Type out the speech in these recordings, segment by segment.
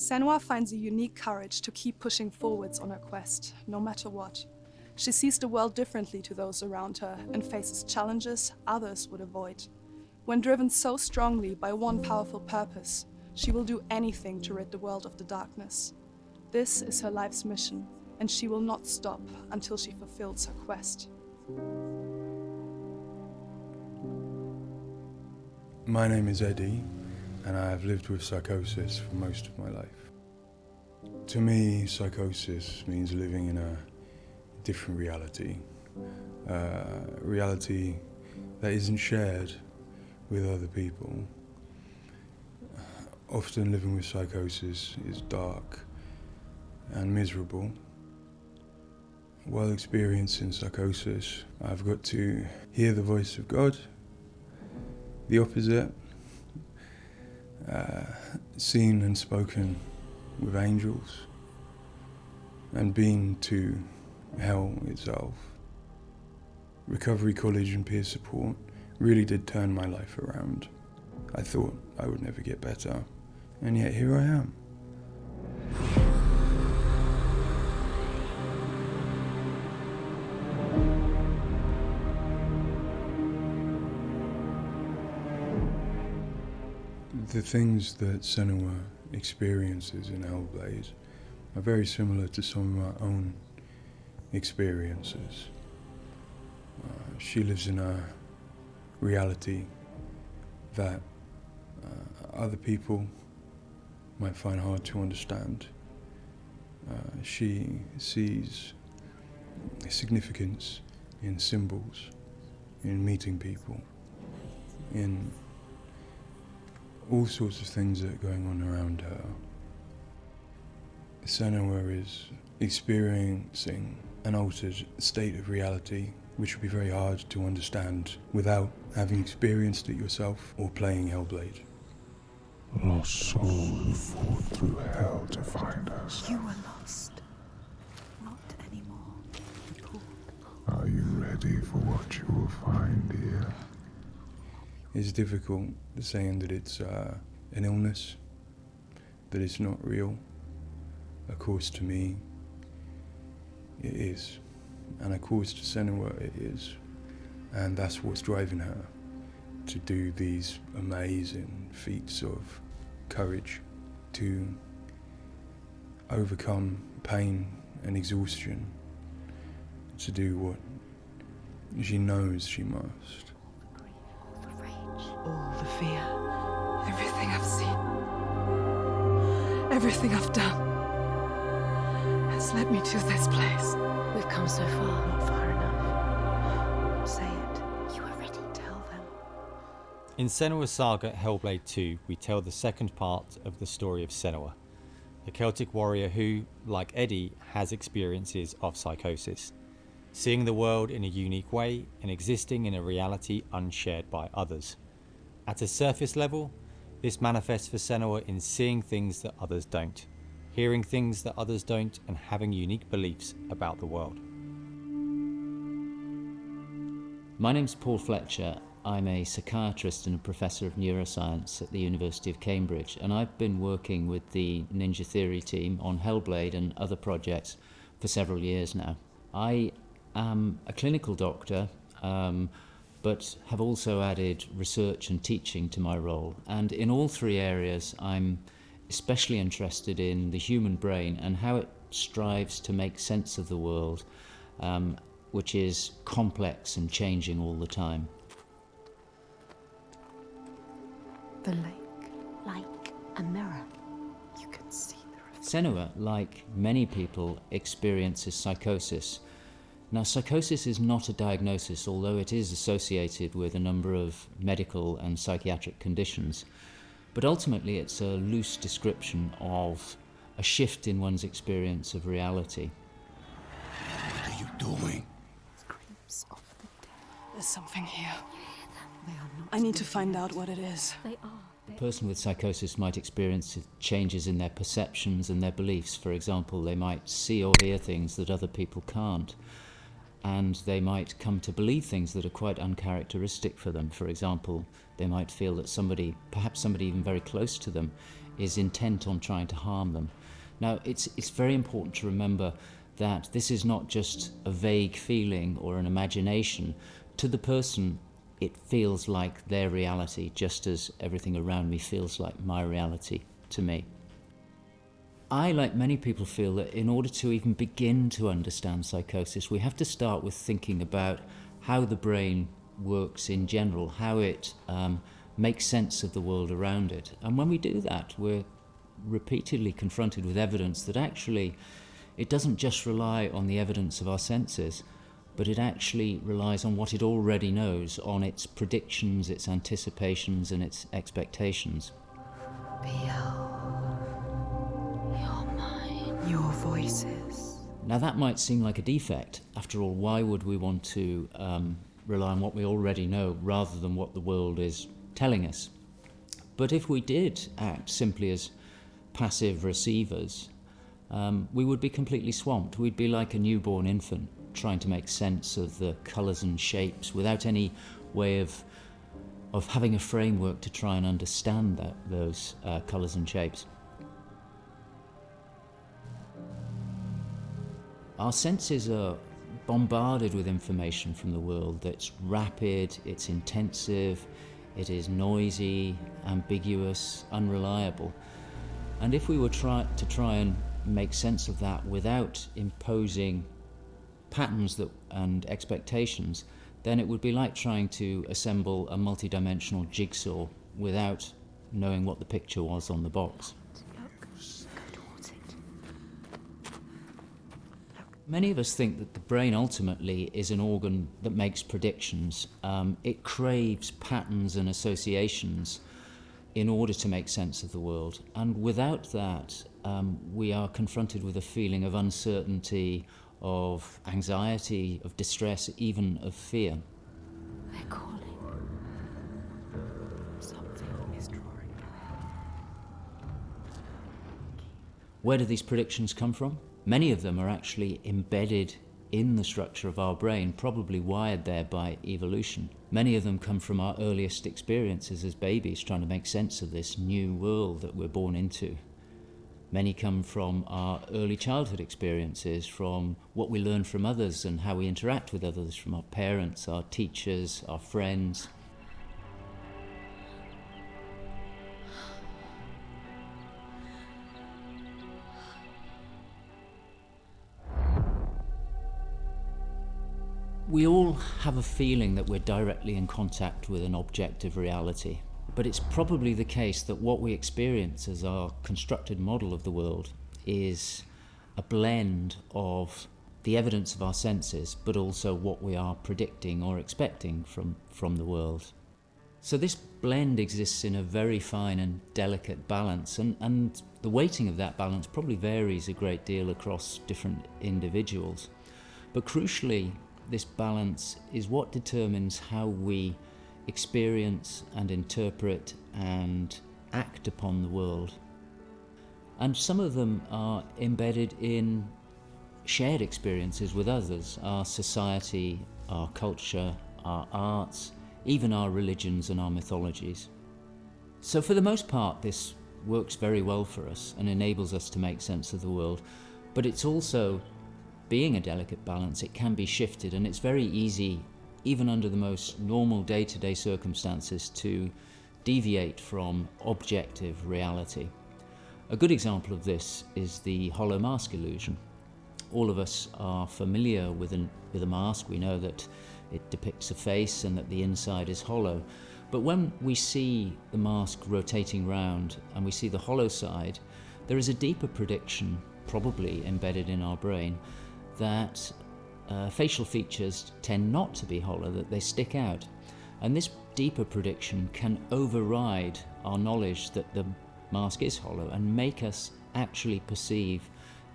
Senua finds a unique courage to keep pushing forwards on her quest, no matter what. She sees the world differently to those around her and faces challenges others would avoid. When driven so strongly by one powerful purpose, she will do anything to rid the world of the darkness. This is her life's mission, and she will not stop until she fulfills her quest. My name is Eddie, and I have lived with psychosis for most of my life. To me, psychosis means living in a different reality. Reality that isn't shared with other people. Often living with psychosis is dark and miserable. While experiencing psychosis, I've got to hear the voice of God, the opposite, seen and spoken with angels, and been to hell itself. Recovery college and peer support really did turn my life around. I thought I would never get better, and yet here I am. The things that Senua experiences in Hellbleade are very similar to some of my own experiences. She lives in a reality that other people might find hard to understand. She sees significance in symbols, in meeting people, in all sorts of things that are going on around her. Senua is experiencing an altered state of reality which would be very hard to understand without having experienced it yourself or playing Hellbleade. Lost soul who fought through hell to find us. You were lost. Not anymore. Are you ready for what you will find here? It's difficult saying that it's an illness, that it's not real. Of course, to me, it is. And of course, to Senua, it is. And that's what's driving her to do these amazing feats of courage, to overcome pain and exhaustion, to do what she knows she must. All the fear, everything I've seen, everything I've done has led me to this place. We've come so far, not far enough. Say it. You are ready. Tell them. In Senua's saga Hellblade 2, we tell the second part of the story of Senua, a Celtic warrior who, like Eddie, has experiences of psychosis, seeing the world in a unique way and existing in a reality unshared by others. At a surface level, this manifests for Senua in seeing things that others don't, hearing things that others don't, and having unique beliefs about the world. My name's Paul Fletcher. I'm a psychiatrist and a professor of neuroscience at the University of Cambridge, and I've been working with the Ninja Theory team on Hellblade and other projects for several years now. I am a clinical doctor, but have also added research and teaching to my role. And in all three areas, I'm especially interested in the human brain and how it strives to make sense of the world, which is complex and changing all the time. The lake, like a mirror. You can see the reflection. Senua, like many people, experiences psychosis. Now, psychosis is not a diagnosis, although it is associated with a number of medical and psychiatric conditions. But ultimately, it's a loose description of a shift in one's experience of reality. What are you doing? Screams of the dead. There's something here. They are not. I need to find out what it is. They are. A person with psychosis might experience changes in their perceptions and their beliefs. For example, they might see or hear things that other people can't. and they might come to believe things that are quite uncharacteristic for them. For example, they might feel that somebody, perhaps somebody even very close to them, is intent on trying to harm them. Now, it's very important to remember that this is not just a vague feeling or an imagination. To the person, it feels like their reality, just as everything around me feels like my reality to me. I, like many people, feel that in order to even begin to understand psychosis, we have to start with thinking about how the brain works in general, how it makes sense of the world around it. And when we do that, we're repeatedly confronted with evidence that actually it doesn't just rely on the evidence of our senses, but it actually relies on what it already knows, on its predictions, its anticipations, and its expectations. Behold, your mind, your voices. Now that might seem like a defect. After all, why would we want to rely on what we already know rather than what the world is telling us? But if we did act simply as passive receivers, we would be completely swamped. We'd be like a newborn infant trying to make sense of the colours and shapes without any way of having a framework to try and understand those colours and shapes. Our senses are bombarded with information from the world that's rapid, it's intensive, it is noisy, ambiguous, unreliable. And if we were to try and make sense of that without imposing patterns and expectations, then it would be like trying to assemble a multi-dimensional jigsaw without knowing what the picture was on the box. Many of us think that the brain ultimately is an organ that makes predictions. It craves patterns and associations in order to make sense of the world. And without that, we are confronted with a feeling of uncertainty, of anxiety, of distress, even of fear. They're calling. Something is drawing near. Where do these predictions come from? Many of them are actually embedded in the structure of our brain, probably wired there by evolution. Many of them come from our earliest experiences as babies, trying to make sense of this new world that we're born into. Many come from our early childhood experiences, from what we learn from others and how we interact with others, from our parents, our teachers, our friends. We all have a feeling that we're directly in contact with an objective reality, but it's probably the case that what we experience as our constructed model of the world is a blend of the evidence of our senses, but also what we are predicting or expecting from the world. So this blend exists in a very fine and delicate balance, and the weighting of that balance probably varies a great deal across different individuals. But crucially, this balance is what determines how we experience and interpret and act upon the world. And some of them are embedded in shared experiences with others, our society, our culture, our arts, even our religions and our mythologies. So for the most part, this works very well for us and enables us to make sense of the world, but it's also, being a delicate balance, it can be shifted, and it's very easy, even under the most normal day-to-day circumstances, to deviate from objective reality. A good example of this is the hollow mask illusion. All of us are familiar with a mask. We know that it depicts a face and that the inside is hollow. But when we see the mask rotating round and we see the hollow side, there is a deeper prediction, probably embedded in our brain, that facial features tend not to be hollow, that they stick out. And this deeper prediction can override our knowledge that the mask is hollow and make us actually perceive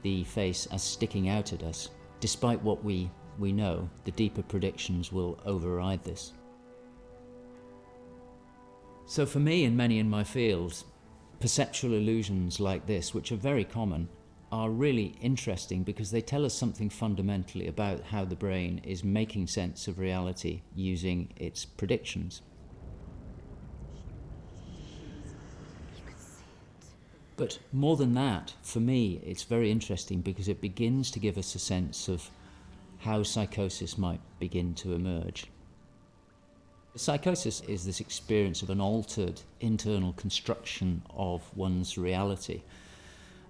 the face as sticking out at us. Despite what we know, the deeper predictions will override this. So for me and many in my field, perceptual illusions like this, which are very common, are really interesting because they tell us something fundamentally about how the brain is making sense of reality using its predictions. But more than that, for me, it's very interesting because it begins to give us a sense of how psychosis might begin to emerge. Psychosis is this experience of an altered internal construction of one's reality.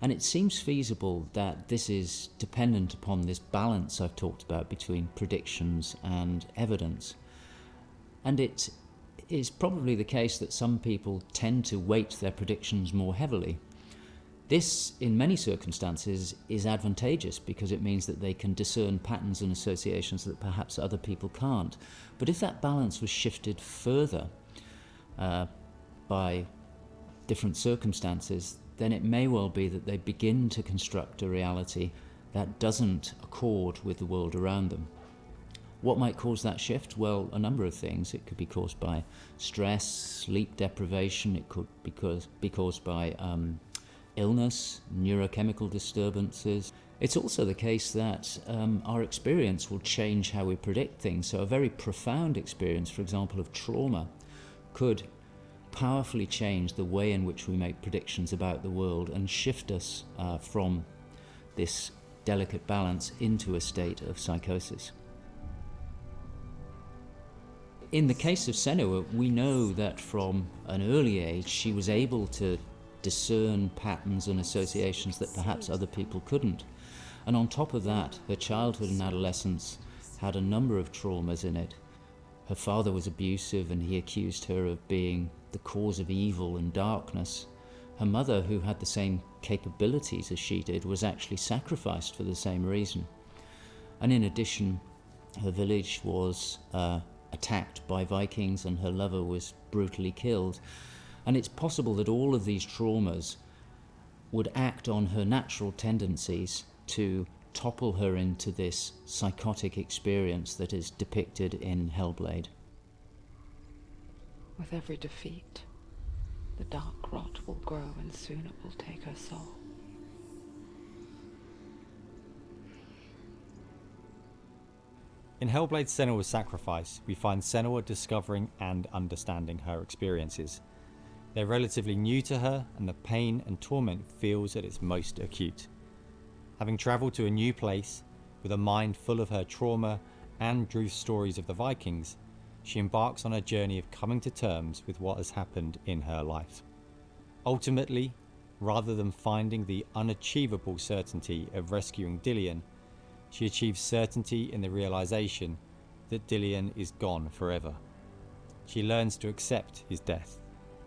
And it seems feasible that this is dependent upon this balance I've talked about between predictions and evidence. And it is probably the case that some people tend to weight their predictions more heavily. This, in many circumstances, is advantageous because it means that they can discern patterns and associations that perhaps other people can't. But if that balance was shifted further by different circumstances, then it may well be that they begin to construct a reality that doesn't accord with the world around them. What might cause that shift? Well, a number of things. It could be caused by stress, sleep deprivation. It could be caused by illness, neurochemical disturbances. It's also the case that our experience will change how we predict things. So a very profound experience, for example, of trauma, could powerfully change the way in which we make predictions about the world and shift us from this delicate balance into a state of psychosis. In the case of Senua, we know that from an early age she was able to discern patterns and associations that perhaps other people couldn't. And on top of that, her childhood and adolescence had a number of traumas in it. Her father was abusive and he accused her of being the cause of evil and darkness. Her mother, who had the same capabilities as she did, was actually sacrificed for the same reason. And in addition, her village was attacked by Vikings and her lover was brutally killed. And it's possible that all of these traumas would act on her natural tendencies to topple her into this psychotic experience that is depicted in Hellbleade. With every defeat, the dark rot will grow and soon it will take her soul. In Hellblade's Senua's Sacrifice, we find Senua discovering and understanding her experiences. They're relatively new to her, and the pain and torment feels at its most acute. Having travelled to a new place, with a mind full of her trauma and truth stories of the Vikings, she embarks on a journey of coming to terms with what has happened in her life. Ultimately, rather than finding the unachievable certainty of rescuing Dillion, she achieves certainty in the realization that Dillion is gone forever. She learns to accept his death,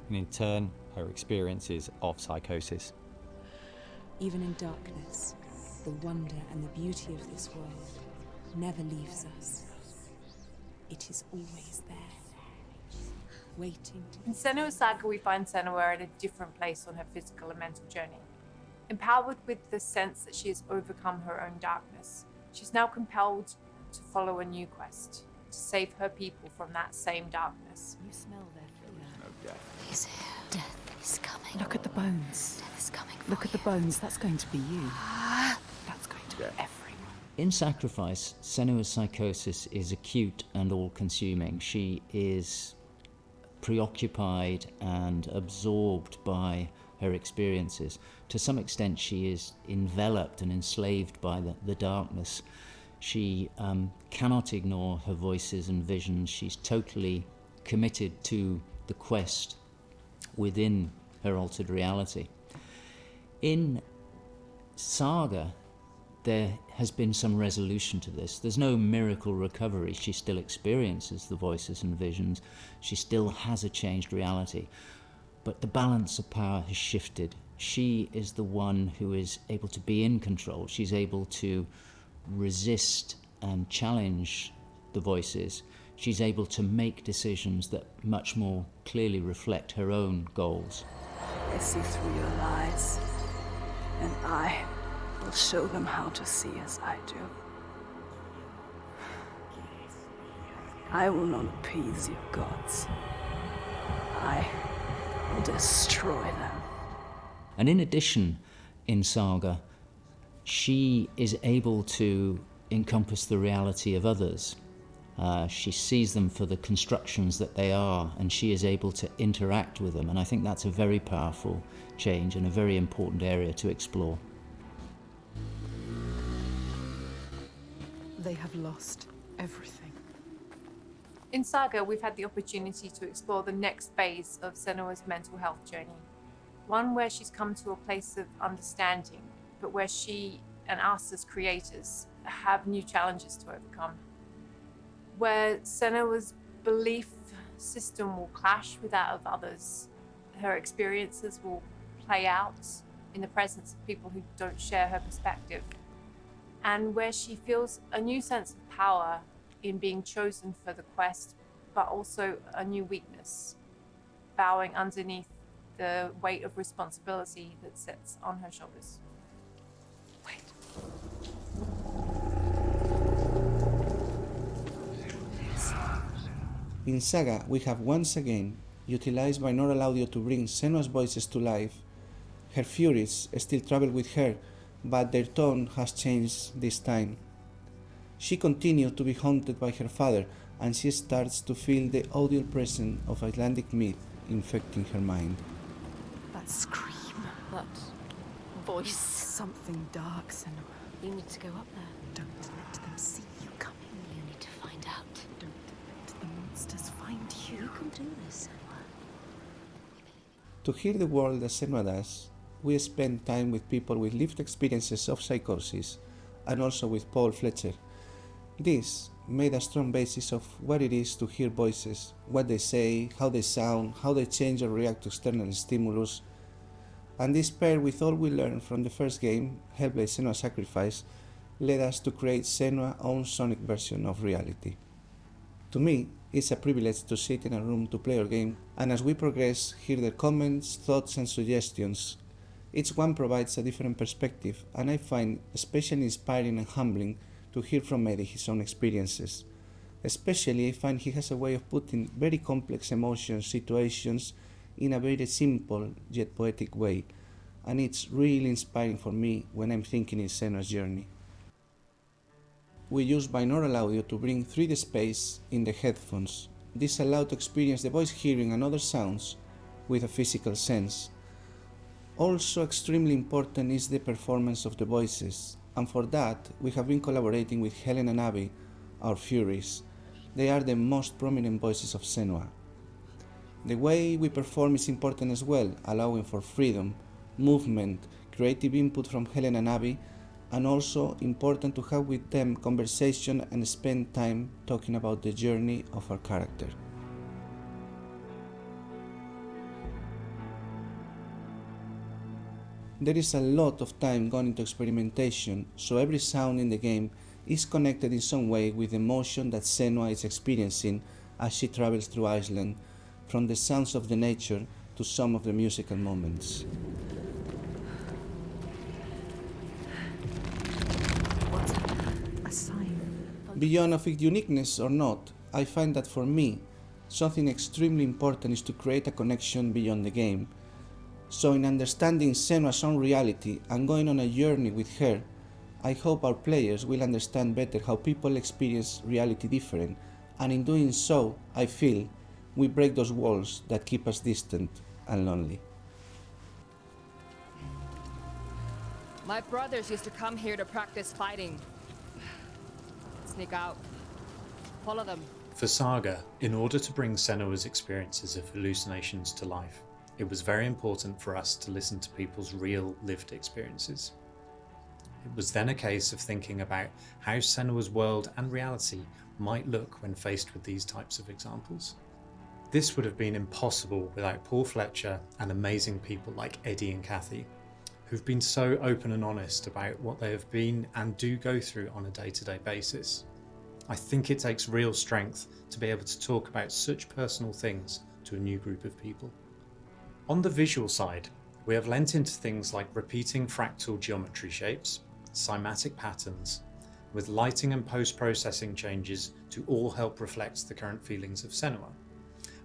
and in turn, her experiences of psychosis. Even in darkness, the wonder and the beauty of this world never leaves us. It is always there, waiting to... In Senua's Saga, we find Senua at a different place on her physical and mental journey. Empowered with the sense that she has overcome her own darkness, she's now compelled to follow a new quest, to save her people from that same darkness. You smell their fear. He's here. Death is coming. Look at the bones. Death is coming. Look at the bones. That's going to be you. That's going to be everyone. In Sacrifice, Senua's psychosis is acute and all-consuming. She is preoccupied and absorbed by her experiences. To some extent, she is enveloped and enslaved by the darkness. She cannot ignore her voices and visions. She's totally committed to the quest within her altered reality. In Saga, there has been some resolution to this. There's no miracle recovery. She still experiences the voices and visions. She still has a changed reality. But the balance of power has shifted. She is the one who is able to be in control. She's able to resist and challenge the voices. She's able to make decisions that much more clearly reflect her own goals. They see through your lies, and I will show them how to see as I do. I will not appease your gods. I will destroy them. And in addition, in Saga, she is able to encompass the reality of others. She sees them for the constructions that they are, and she is able to interact with them. And I think that's a very powerful change and a very important area to explore. They have lost everything. In Saga, we've had the opportunity to explore the next phase of Senua's mental health journey. One where she's come to a place of understanding, but where she and us as creators have new challenges to overcome. Where Senua's belief system will clash with that of others. Her experiences will play out in the presence of people who don't share her perspective. And where she feels a new sense of power in being chosen for the quest, but also a new weakness, bowing underneath the weight of responsibility that sits on her shoulders. Wait. In Saga, we have once again utilized binaural audio to bring Senua's voices to life. Her furies still travel with her, but their tone has changed this time. She continues to be haunted by her father, and she starts to feel the audio presence of Icelandic myth infecting her mind. That scream. That voice. Something dark, Senua. You need to go up there. Don't let them see you coming. You need to find out. Don't let the monsters find you. You can do this, Senua. To hear the world as Senua does, we spend time with people with lived experiences of psychosis, and also with Paul Fletcher. This made a strong basis of what it is to hear voices, what they say, how they sound, how they change or react to external stimulus. And this paired with all we learned from the first game, Hellbleade Senua's Sacrifice, led us to create Senua's own sonic version of reality. To me, it's a privilege to sit in a room to play our game, and as we progress, hear their comments, thoughts and suggestions. Each one provides a different perspective, and I find especially inspiring and humbling to hear from Eddie his own experiences. Especially, I find he has a way of putting very complex emotions, situations, in a very simple yet poetic way, and it's really inspiring for me when I'm thinking in Senua's journey. We use binaural audio to bring 3D space in the headphones. This allows to experience the voice hearing and other sounds with a physical sense. Also extremely important is the performance of the voices, and for that we have been collaborating with Helen and Abby, our Furies. They are the most prominent voices of Senua. The way we perform is important as well, allowing for freedom, movement, creative input from Helen and Abby, and also important to have with them conversation and spend time talking about the journey of our character. There is a lot of time gone into experimentation, so every sound in the game is connected in some way with the emotion that Senua is experiencing as she travels through Iceland, from the sounds of the nature to some of the musical moments. What's a sign? Beyond of its uniqueness or not, I find that for me, something extremely important is to create a connection beyond the game. So in understanding Senua's own reality and going on a journey with her, I hope our players will understand better how people experience reality different, and in doing so, I feel we break those walls that keep us distant and lonely. My brothers used to come here to practice fighting. Sneak out. Follow them. For Saga, in order to bring Senua's experiences of hallucinations to life, it was very important for us to listen to people's real lived experiences. It was then a case of thinking about how Senua's world and reality might look when faced with these types of examples. This would have been impossible without Paul Fletcher and amazing people like Eddie and Kathy, who've been so open and honest about what they have been and do go through on a day-to-day basis. I think it takes real strength to be able to talk about such personal things to a new group of people. On the visual side, we have lent into things like repeating fractal geometry shapes, cymatic patterns, with lighting and post-processing changes to all help reflect the current feelings of Senua.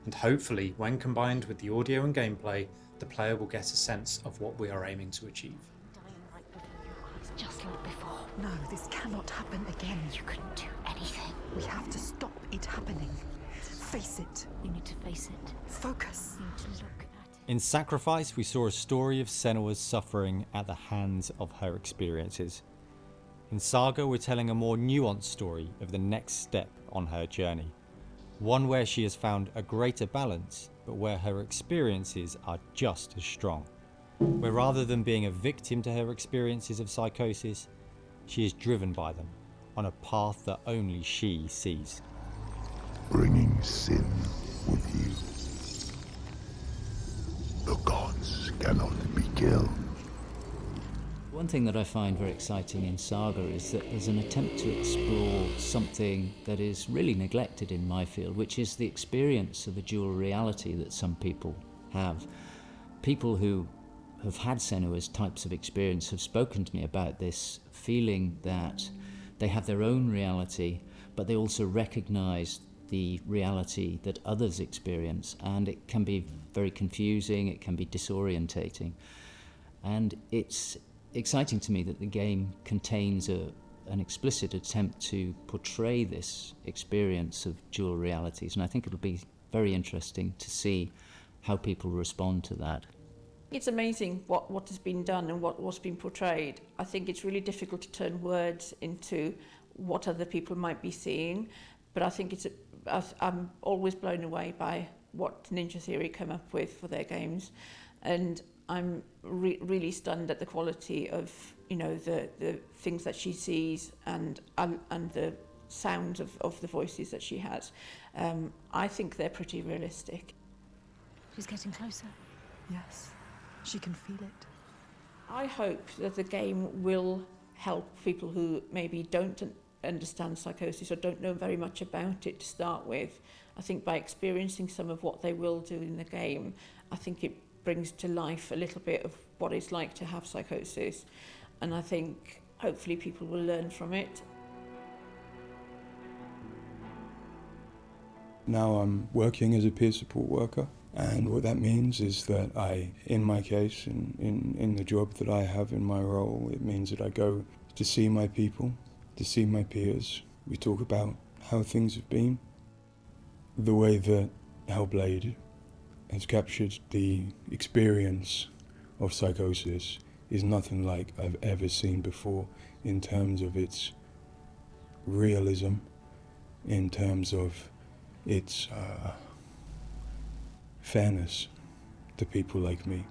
And hopefully, when combined with the audio and gameplay, the player will get a sense of what we are aiming to achieve. just like before. No, this cannot happen again. You couldn't do anything. We have to stop it happening. Face it. You need to face it. Focus. You need to look at it. In Sacrifice, we saw a story of Senua's suffering at the hands of her experiences. In Saga, we're telling a more nuanced story of the next step on her journey. One where she has found a greater balance, but where her experiences are just as strong. Where rather than being a victim to her experiences of psychosis, she is driven by them on a path that only she sees. Bringing sin with you. The gods cannot be killed. One thing that I find very exciting in Saga is that there's an attempt to explore something that is really neglected in my field, which is the experience of a dual reality that some people have. People who have had Senua's types of experience have spoken to me about this feeling that they have their own reality, but they also recognize the reality that others experience, and it can be very confusing, it can be disorientating. And it's exciting to me that the game contains an explicit attempt to portray this experience of dual realities, and I think it'll be very interesting to see how people respond to that. It's amazing what has been done and what's been portrayed. I think it's really difficult to turn words into what other people might be seeing, but I think I'm always blown away by what Ninja Theory come up with for their games, and I'm really stunned at the quality of the things that she sees and the sounds of the voices that she has. I think they're pretty realistic. She's getting closer. Yes, she can feel it. I hope that the game will help people who maybe don't understand psychosis or don't know very much about it to start with. I think by experiencing some of what they will do in the game, I think it brings to life a little bit of what it's like to have psychosis, and I think hopefully people will learn from it. Now I'm working as a peer support worker, and what that means is that in my case, in the job that I have in my role, it means that I go to see my people, to see my peers. We talk about how things have been. The way that Hellbleade has captured the experience of psychosis is nothing like I've ever seen before in terms of its realism, in terms of its fairness to people like me.